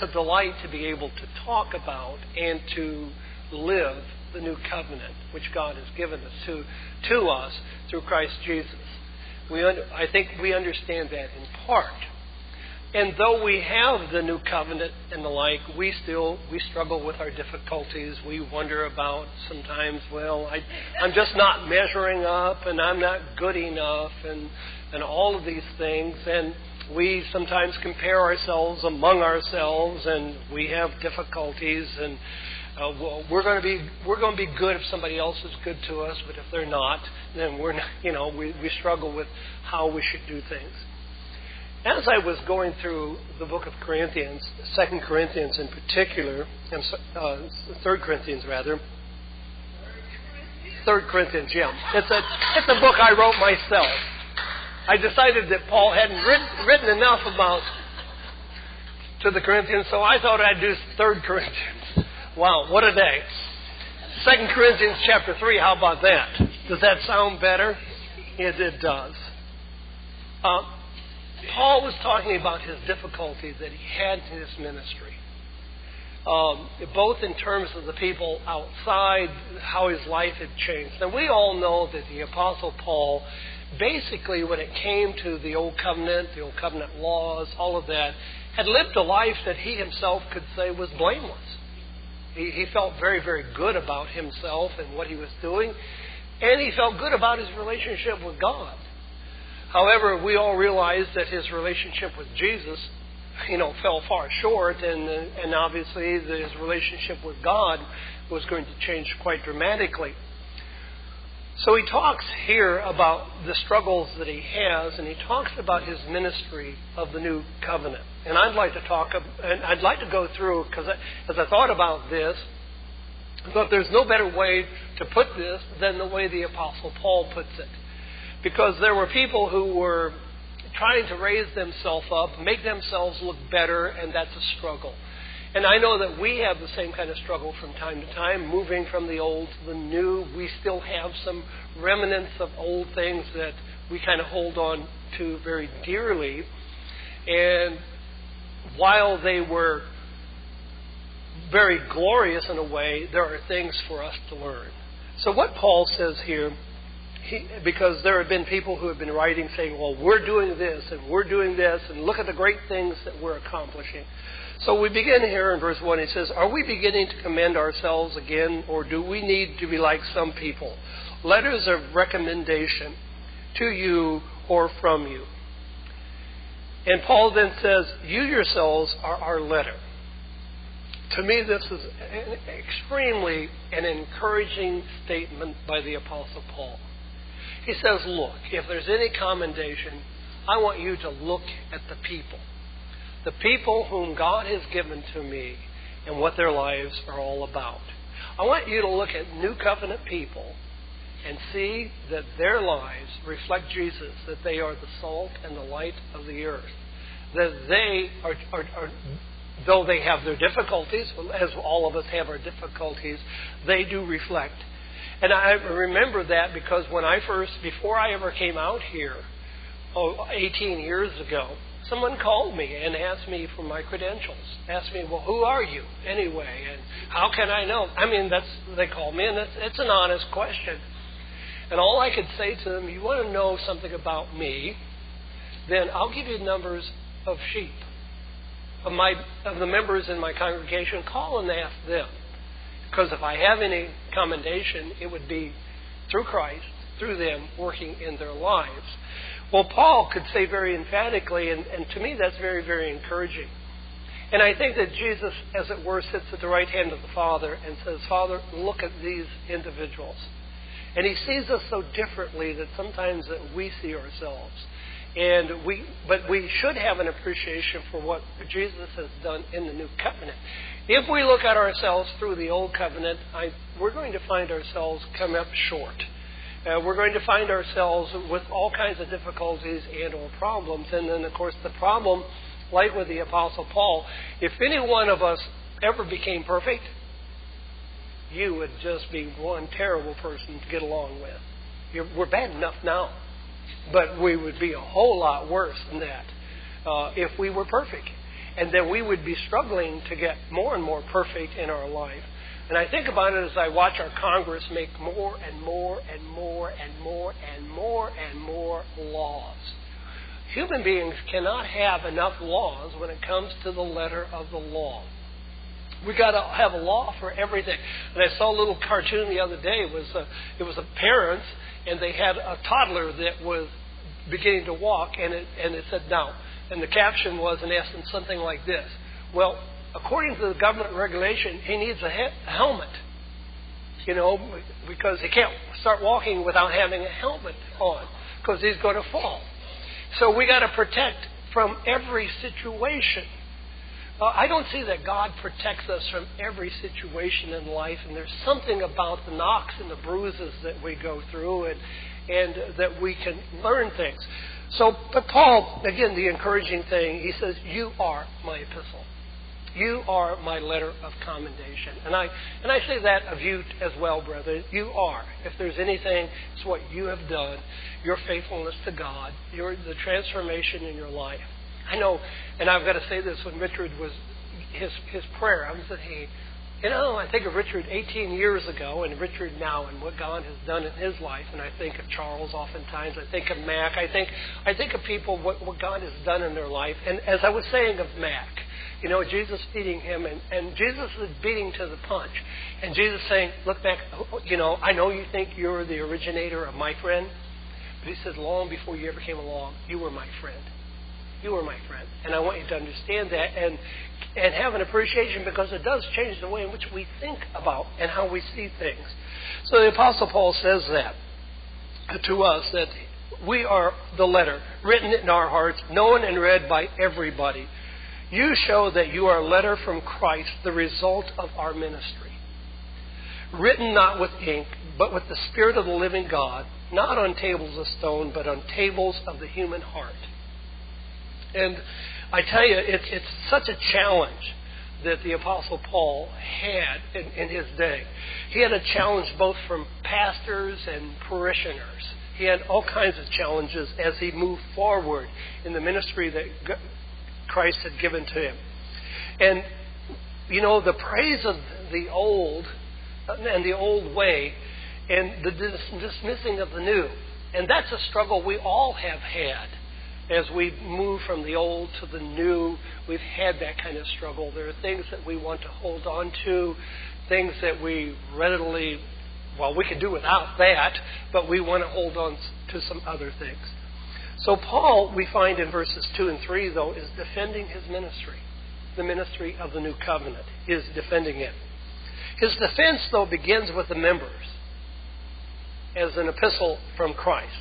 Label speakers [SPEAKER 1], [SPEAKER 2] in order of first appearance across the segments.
[SPEAKER 1] a delight to be able to talk about and to live the new covenant which God has given us to us through Christ Jesus. I think we understand that in part. And though we have the new covenant and the like, we struggle with our difficulties. We wonder about sometimes, I'm just not measuring up, and I'm not good enough, and all of these things. And we sometimes compare ourselves among ourselves, and we have difficulties. And we're going to be good if somebody else is good to us, but if they're not, then we're not. We struggle with how we should do things. As I was going through the book of Corinthians, 2 Corinthians in particular, and 3 Corinthians rather. 3 Corinthians, yeah. It's a book I wrote myself. I decided that Paul hadn't written enough to the Corinthians, so I thought I'd do 3 Corinthians. Wow, what a day. 2 Corinthians chapter 3, how about that? Does that sound better? It does. Paul was talking about his difficulties that he had in his ministry, both in terms of the people outside, how his life had changed. And we all know that the Apostle Paul, basically when it came to the Old Covenant laws, all of that, had lived a life that he himself could say was blameless. He felt very, very good about himself and what he was doing, and he felt good about his relationship with God. However, we all realize that his relationship with Jesus, fell far short, and obviously his relationship with God was going to change quite dramatically. So he talks here about the struggles that he has, and he talks about his ministry of the new covenant. And I'd like to go through, because as I thought about this, I thought there's no better way to put this than the way the Apostle Paul puts it. Because there were people who were trying to raise themselves up, make themselves look better, and that's a struggle. And I know that we have the same kind of struggle from time to time, moving from the old to the new. We still have some remnants of old things that we kind of hold on to very dearly. And while they were very glorious in a way, there are things for us to learn. So what Paul says here, because there have been people who have been writing saying, well, we're doing this and we're doing this, and look at the great things that we're accomplishing. So we begin here in verse 1. He says, are we beginning to commend ourselves again, or do we need to be like some people? Letters of recommendation to you or from you. And Paul then says, you yourselves are our letter. To me, this is extremely an encouraging statement by the Apostle Paul. He says, look, if there's any commendation, I want you to look at the people whom God has given to me and what their lives are all about. I want you to look at New Covenant people and see that their lives reflect Jesus, that they are the salt and the light of the earth, that they are though they have their difficulties, as all of us have our difficulties, they do reflect. And I remember that because before I ever came out here, 18 years ago, someone called me and asked me for my credentials. Asked me, well, who are you anyway? And how can I know? I mean, they called me, and it's an honest question. And all I could say to them, you want to know something about me, then I'll give you numbers of sheep, of the members in my congregation. Call and ask them. Because if I have any commendation, it would be through Christ, through them working in their lives. Well, Paul could say very emphatically, and to me that's very, very encouraging. And I think that Jesus, as it were, sits at the right hand of the Father and says, Father, look at these individuals. And he sees us so differently that sometimes that we see ourselves. But we should have an appreciation for what Jesus has done in the New Covenant. If we look at ourselves through the Old Covenant, we're going to find ourselves come up short. We're going to find ourselves with all kinds of difficulties and or problems. And then, of course, the problem, like with the Apostle Paul, if any one of us ever became perfect, you would just be one terrible person to get along with. We're bad enough now, but we would be a whole lot worse than that if we were perfect. and then we would be struggling to get more and more perfect in our life. And I think about it as I watch our Congress make more and more and more and more and more and more laws. Human beings cannot have enough laws when it comes to the letter of the law. We got to have a law for everything. And I saw a little cartoon the other day. It was a parents, and they had a toddler that was beginning to walk, and it said now, and the caption was in essence something like this: well, according to the government regulation, he needs a helmet, because he can't start walking without having a helmet on, because he's going to fall. So we got to protect from every situation. I don't see that God protects us from every situation in life, and there's something about the knocks and the bruises that we go through, and that we can learn things. So, but Paul, again, the encouraging thing, he says, you are my epistle. You are my letter of commendation. And I say that of you as well, brother. You are. If there's anything, it's what you have done, your faithfulness to God, the transformation in your life. I know, and I've got to say this, when Richard was, his prayer, I was thinking, I think of Richard 18 years ago and Richard now and what God has done in his life. And I think of Charles oftentimes. I think of Mac. I think of people, what God has done in their life. And as I was saying of Mac, Jesus feeding him, and Jesus is beating to the punch. And Jesus saying, look, Mac, I know you think you're the originator of my friend. But he says, long before you ever came along, you were my friend. You were my friend. And I want you to understand that and have an appreciation, because it does change the way in which we think about and how we see things. So the Apostle Paul says that to us, that we are the letter written in our hearts, known and read by everybody. You show that you are a letter from Christ, the result of our ministry. Written not with ink, but with the Spirit of the living God, not on tables of stone, but on tables of the human heart. And I tell you, it's such a challenge that the Apostle Paul had in his day. He had a challenge both from pastors and parishioners. He had all kinds of challenges as he moved forward in the ministry that Christ had given to him. And, the praise of the old and the old way and the dismissing of the new. And that's a struggle we all have had. As we move from the old to the new, we've had that kind of struggle. There are things that we want to hold on to, things that we readily, we can do without that, but we want to hold on to some other things. So Paul, we find in verses 2 and 3, though, is defending his ministry. The ministry of the new covenant is defending it. His defense, though, begins with the members as an epistle from Christ.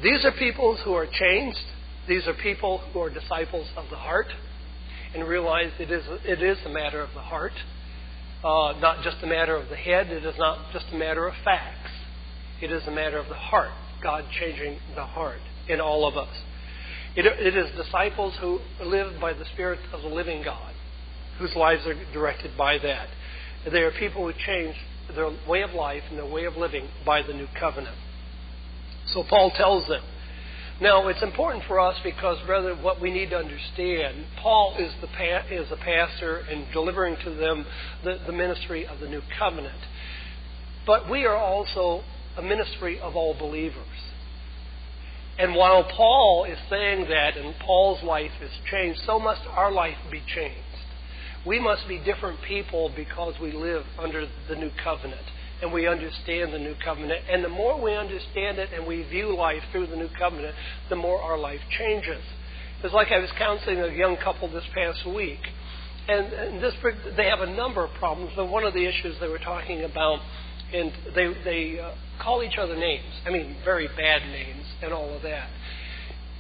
[SPEAKER 1] These are people who are changed. These are people who are disciples of the heart and realize it is a matter of the heart, not just a matter of the head. It is not just a matter of facts. It is a matter of the heart, God changing the heart in all of us. It is disciples who live by the Spirit of the living God, whose lives are directed by that. They are people who change their way of life and their way of living by the new covenant. So Paul tells them. Now, it's important for us because, brother, what we need to understand, Paul is a pastor and delivering to them the ministry of the new covenant. But we are also a ministry of all believers. And while Paul is saying that and Paul's life is changed, so must our life be changed. We must be different people because we live under the new covenant. And we understand the new covenant. And the more we understand it and we view life through the new covenant, the more our life changes. It's like I was counseling a young couple this past week. And they have a number of problems. But one of the issues they were talking about, and they call each other names. I mean, very bad names and all of that.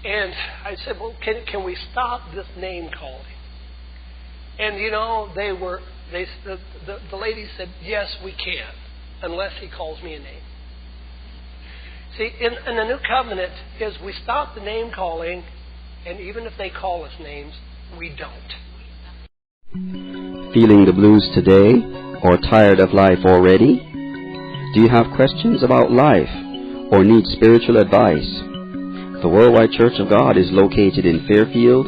[SPEAKER 1] And I said, well, can we stop this name calling? And, the lady said, yes, we can. Unless he calls me a name. See, in the new covenant is we stop the name calling, and even if they call us names, we don't.
[SPEAKER 2] Feeling the blues today, or tired of life already? Do you have questions about life, or need spiritual advice? The Worldwide Church of God is located in Fairfield,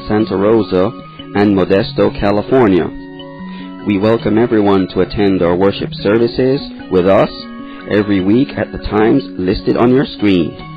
[SPEAKER 2] Santa Rosa, and Modesto, California. We welcome everyone to attend our worship services with us every week at the times listed on your screen.